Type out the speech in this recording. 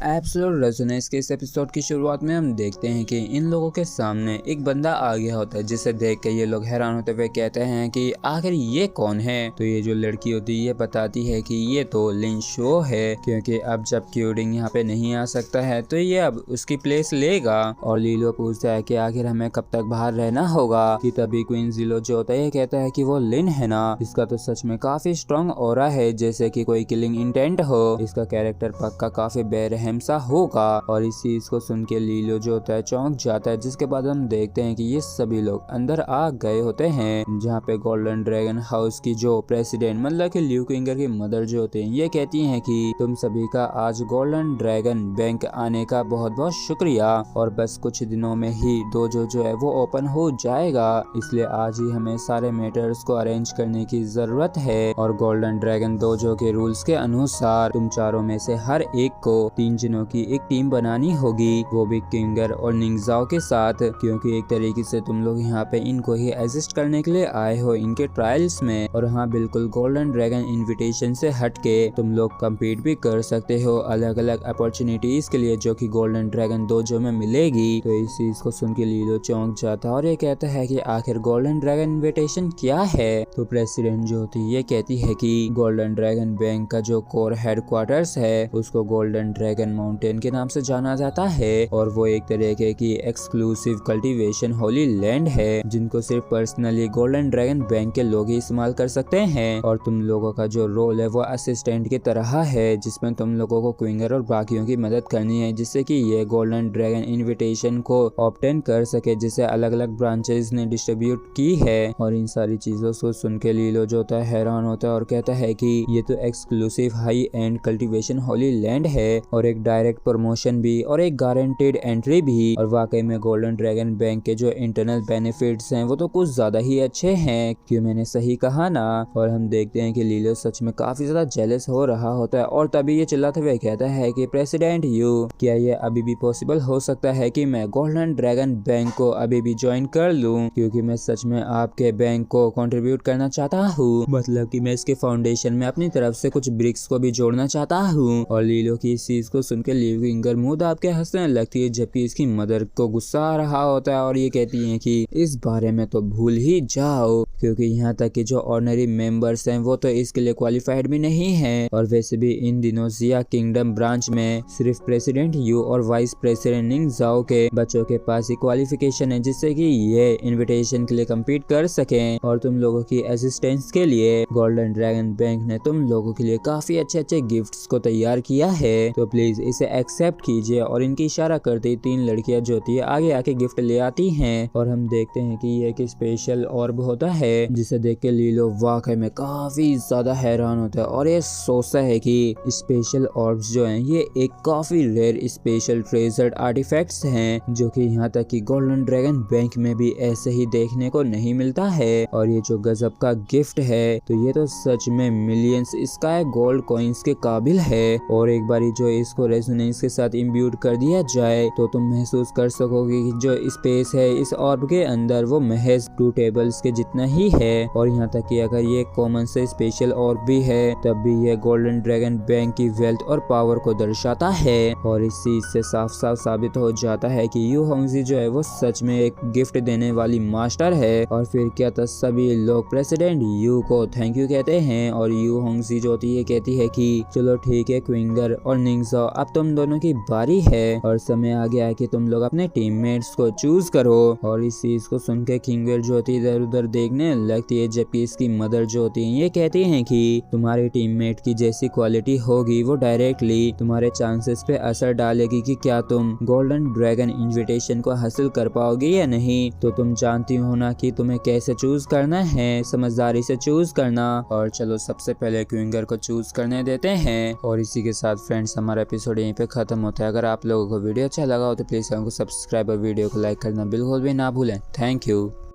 Absolute resonance के इस episode की शुरुआत में हम देखते हैं कि इन लोगों के सामने एक बंदा आ गया होता है, जिसे देख के ये लोग हैरान होते हुए कहते हैं कि आखिर ये कौन है। तो ये जो लड़की होती है ये बताती है कि ये तो लिन शो है, क्योंकि अब जब क्यूडिंग यहाँ पे नहीं आ सकता है तो ये अब उसकी प्लेस लेगा। और लीलो पूछता है कि आखिर हमें कब तक बाहर रहना होगा। कि तभी क्वीन जीलो जो होता है ये कहता है कि वो लिन है ना, इसका तो सच में काफी स्ट्रॉन्ग ऑरा है, जैसे कि कोई किलिंग इंटेंट हो। इसका कैरेक्टर पक्का काफी बेरहम सा होगा। और इस चीज को सुन के लीलो जो होता है चौंक जाता है, जिसके बाद हम देखते हैं कि ये सभी लोग अंदर आ गए होते हैं, जहाँ पे गोल्डन ड्रैगन हाउस की जो प्रेसिडेंट मतलब कि ल्यू किंगर की मदर जो होते हैं ये कहती हैं कि तुम सभी का आज गोल्डन ड्रैगन बैंक आने का बहुत बहुत शुक्रिया, और बस कुछ दिनों में ही डोजो जो है वो ओपन हो जाएगा, इसलिए आज ही हमें सारे मैटर्स को अरेंज करने की जरूरत है। और गोल्डन ड्रैगन डोजो के रूल्स के अनुसार तुम चारों में से हर एक को 3 जनों की एक टीम बनानी होगी, वो भी किंगर और निंगजाओ के साथ, क्योंकि एक तरीके से तुम लोग यहाँ पे इनको ही असिस्ट करने के लिए आए हो इनके ट्रायल्स में। और हाँ बिल्कुल, गोल्डन ड्रैगन इनविटेशन से हटके तुम लोग कम्पीट भी कर सकते हो अलग अलग अपॉर्चुनिटीज के लिए, जो कि गोल्डन ड्रैगन डोजो में मिलेगी। तो इस चीज को सुन के लीलो चौंक जाता है और ये कहता है कि आखिर गोल्डन ड्रैगन इनविटेशन क्या है। तो प्रेसिडेंट जो होती है ये कहती है कि गोल्डन ड्रैगन बैंक का जो कोर हेडक्वार्टर्स है उसको गोल्डन ड्रैगन माउंटेन के नाम से जाना जाता है, और वो एक तरीके की एक्सक्लूसिव कल्टीवेशन होली लैंड है, जिनको सिर्फ पर्सनली गोल्डन ड्रैगन बैंक के लोग ही इस्तेमाल कर सकते हैं। और तुम लोगों का जो रोल है वो असिस्टेंट की तरह है, जिसमें तुम लोगों को क्विंगर और बाकियों की मदद करनी है, जिससे कि ये गोल्डन ड्रैगन इनविटेशन को ऑब्टेन कर सके, जिसे अलग अलग ब्रांचेस ने डिस्ट्रीब्यूट की है। और इन सारी चीजों को सुन के लीलो जो होता है हैरान होता है और कहता है कि ये तो exclusive high and cultivation Holi land है, और एक डायरेक्ट प्रमोशन भी और एक गारंटेड एंट्री भी। और वाकई में गोल्डन ड्रैगन बैंक के जो इंटरनल बेनिफिट्स हैं वो तो कुछ ज्यादा ही अच्छे हैं, क्यों मैंने सही कहा ना। और हम देखते हैं कि लीलो सच में काफी ज्यादा जेलस हो रहा होता है, और तभी ये चिल्लाते हुए कहता है कि प्रेसिडेंट यू, क्या ये अभी भी पॉसिबल हो सकता है कि मैं गोल्डन ड्रैगन बैंक को अभी भी ज्वाइन कर लूं, क्योंकि मैं सच में आपके बैंक को कंट्रीब्यूट करना चाहता हूँ, मतलब कि मैं इसके फाउंडेशन में अपनी तरफ से कुछ ब्रिक्स को भी जोड़ना चाहता हूँ। और लीलो की इस चीज को सुनकर ल्यू किंगर मुंह दाब के हंसने लगती है, जबकि इसकी मदर को गुस्सा आ रहा होता है और ये कहती है कि इस बारे में तो भूल ही जाओ, क्योंकि यहाँ तक कि जो ऑर्डिनरी मेंबर्स हैं वो तो इसके लिए क्वालिफाइड भी नहीं है। और वैसे भी इन दिनों जिया किंगडम ब्रांच में सिर्फ प्रेसिडेंट यू और वाइस प्रेसिडेंट निंगजाओ के बच्चों के पास ही क्वालिफिकेशन है, जिससे कि ये इनविटेशन के लिए कम्पीट कर सकें। और तुम लोगों की असिस्टेंस के लिए गोल्डन ड्रैगन बैंक ने तुम लोगों के लिए काफी अच्छे अच्छे गिफ्ट्स को तैयार किया है, तो प्लीज इसे एक्सेप्ट कीजिए। और इनकी इशारा करते 3 लड़कियां जो होती है आगे आके गिफ्ट ले आती हैं, और हम देखते हैं कि ये एक स्पेशल ऑर्ब होता है, जिसे देख के लीलो वाकई में काफी ज्यादा हैरान होता है और ये सोचता है कि स्पेशल ऑर्ब्स जो हैं ये एक काफी रेयर स्पेशल ट्रेजर्ड आर्टिफैक्ट्स हैं, जो कि यहाँ तक कि गोल्डन ड्रैगन बैंक में भी ऐसे ही देखने को नहीं मिलता है। और ये जो गजब का गिफ्ट है तो ये तो सच में मिलियंस स्काई गोल्ड कॉइंस के काबिल है, और एक बारी जो इसको रेजोनेंस के साथ इम्ब्यूड कर दिया जाए तो तुम महसूस कर सकोगे कि जो स्पेस है इस ऑर्ब के अंदर वो महज 2 टेबल्स के जितना ही है। और यहाँ तक कि अगर ये कॉमन से स्पेशल ऑर्ब भी है तब भी ये गोल्डन ड्रैगन बैंक की वेल्थ और पावर को दर्शाता है। और इस चीज से साफ साफ साबित हो जाता है कि यू होंगजी जो है वो सच में एक गिफ्ट देने वाली मास्टर है। और फिर क्या था, सभी लोग प्रेसिडेंट यू को थैंक यू कहते हैं, और यू होंगजी जो होती है कहती है कि चलो ठीक है क्विंगर और निंगजाओ, अब तुम दोनों की बारी है और समय आ गया है कि तुम लोग अपने टीममेट्स को चूज करो। और इस चीज को सुन के किंगर जो होती है इधर उधर देखने लगती है, जबकि इसकी मदर जो होती है ये कहती है कि तुम्हारे टीममेट की जैसी क्वालिटी होगी वो डायरेक्टली तुम्हारे चांसेस पे असर डालेगी कि क्या तुम गोल्डन ड्रैगन इनविटेशन को हासिल कर पाओगे या नहीं। तो तुम जानती हो ना कि तुम्हें कैसे चूज करना है, समझदारी से चूज करना। और चलो सबसे पहले क्विंगर को चूज करने देते हैं। और इसी के साथ फ्रेंड्स हमारा एपिसोड यहीं पे खत्म होता है। अगर आप लोगों को वीडियो अच्छा लगा हो तो प्लीज चैनल को सब्सक्राइब और वीडियो को लाइक करना बिल्कुल भी ना भूलें। Thank you.